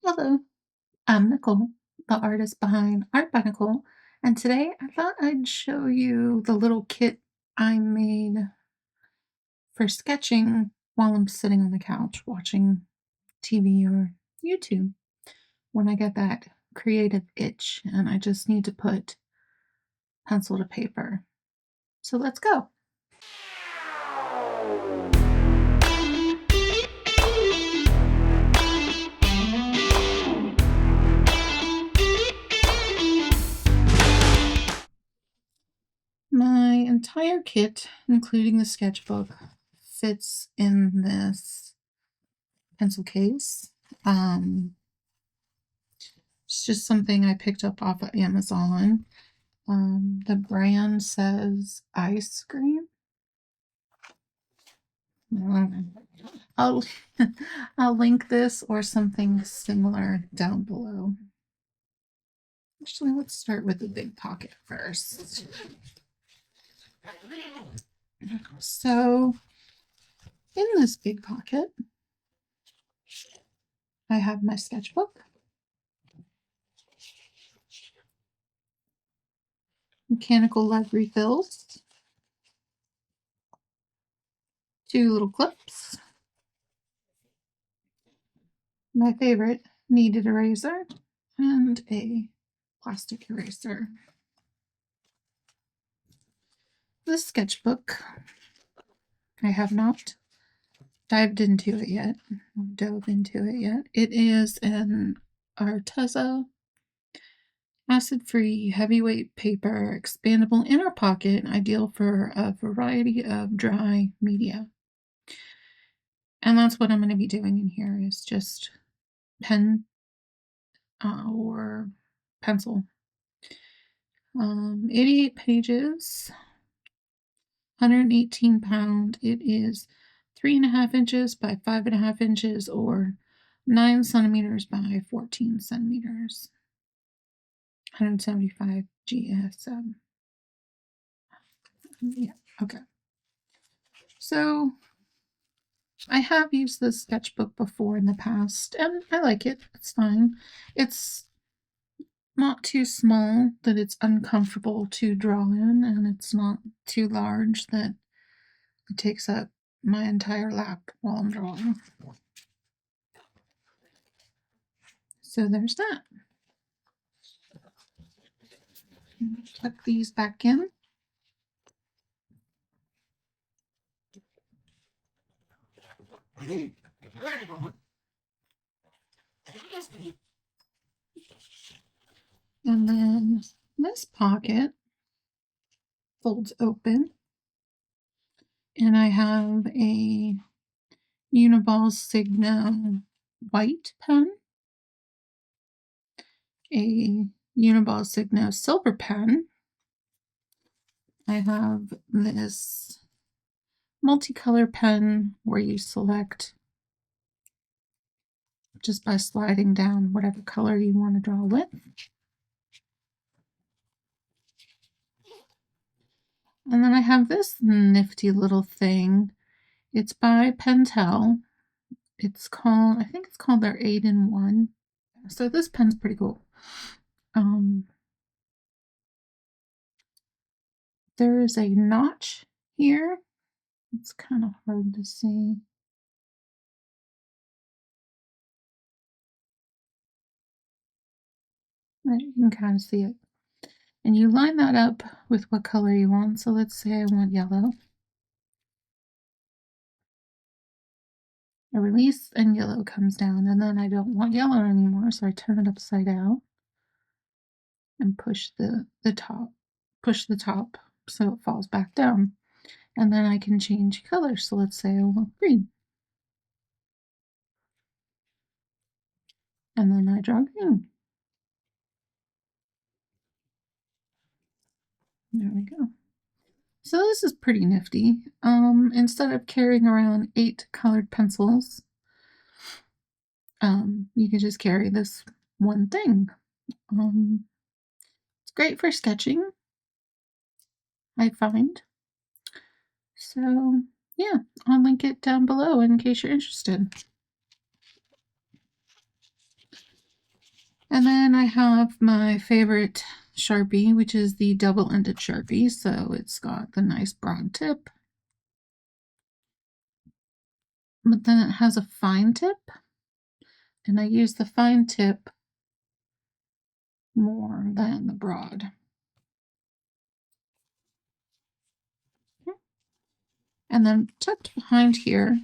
Hello, I'm Nicole, the artist behind Art by Nicole, and today I thought I'd show you the little kit I made for sketching while I'm sitting on the couch watching TV or YouTube when I get that creative itch and I just need to put pencil to paper. So let's go. My entire kit, including the sketchbook, fits in this pencil case. It's just something I picked up off of Amazon. The brand says ice cream. I'll I'll link this or something similar down below. Actually, let's start with the big pocket first. So, in this big pocket, I have my sketchbook, mechanical lead refills, 2 little clips, my favorite kneaded eraser, and a plastic eraser. This sketchbook, I have not dove into it yet. It is an Arteza acid-free heavyweight paper expandable inner pocket, ideal for a variety of dry media. And that's what I'm going to be doing in here is just pen or pencil. 88 pages, 118 pound. It is 3.5 inches by 5.5 inches or 9 centimeters by 14 centimeters. 175 GSM. Yeah, okay. So I have used this sketchbook before in the past and I like it. It's fine. It's not too small that it's uncomfortable to draw in, and it's not too large that it takes up my entire lap while I'm drawing. So there's that. Tuck these back in. And then this pocket folds open, and I have a Uniball Signo white pen, a Uniball Signo silver pen. I have this multicolor pen where you select just by sliding down whatever color you want to draw with. And then I have this nifty little thing. It's by Pentel. It's called, I think it's called their 8-in-1. So this pen's pretty cool. There is a notch here. It's kind of hard to see. You can kind of see it. And you line that up with what color you want. So let's say I want yellow. I release and yellow comes down, and then I don't want yellow anymore, so I turn it upside down and push the top so it falls back down. And then I can change color. So let's say I want green. And then I draw green. There we go. So this is pretty nifty. Instead of carrying around 8 colored pencils, you can just carry this one thing. It's great for sketching, I find. So yeah, I'll link it down below in case you're interested. And then I have my favorite Sharpie, which is the double-ended Sharpie. So it's got the nice broad tip, but then it has a fine tip, and I use the fine tip more than the broad. And then tucked behind here,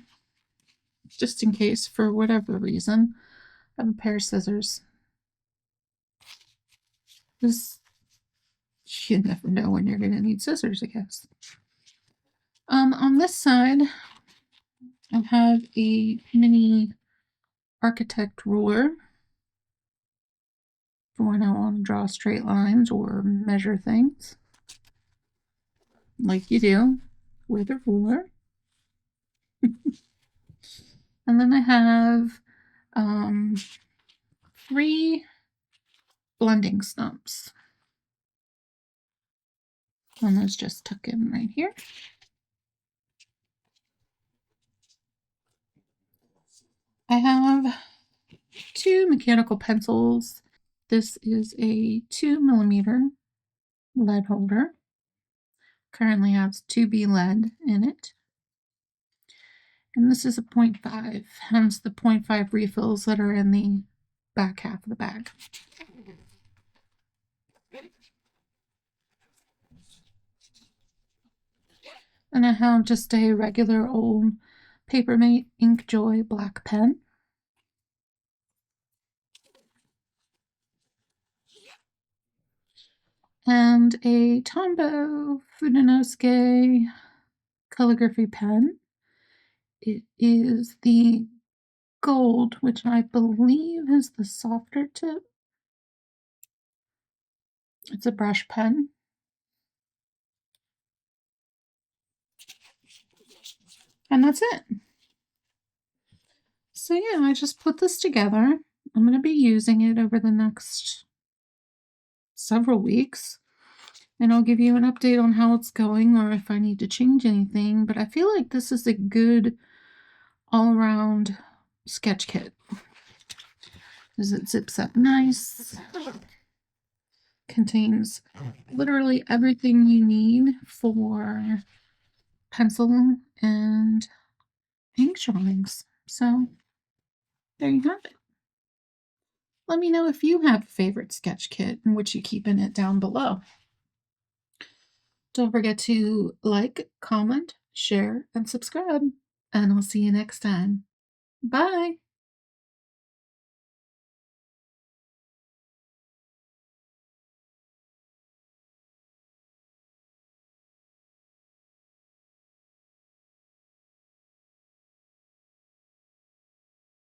just in case for whatever reason, I have a pair of scissors. This, you never know when you're going to need scissors, I guess. On this side, I have a mini architect ruler for when I want to draw straight lines or measure things, like you do with a ruler. And then I have 3 blending stumps. And those just tuck in right here. I have 2 mechanical pencils. This is a 2mm lead holder. Currently has 2B lead in it. And this is a 0.5, hence the 0.5 refills that are in the back half of the bag. And I have just a regular old Papermate Inkjoy black pen. And a Tombow Fudenosuke calligraphy pen. It is the gold, which I believe is the softer tip. It's a brush pen. And that's it. So yeah, I just put this together. I'm going to be using it over the next several weeks. And I'll give you an update on how it's going or if I need to change anything. But I feel like this is a good all-around sketch kit. Because it zips up nice. Contains literally everything you need for pencil and ink drawings. So there you have it. Let me know if you have a favorite sketch kit and what you keep in it down below. Don't forget to like, comment, share, and subscribe. And I'll see you next time. Bye!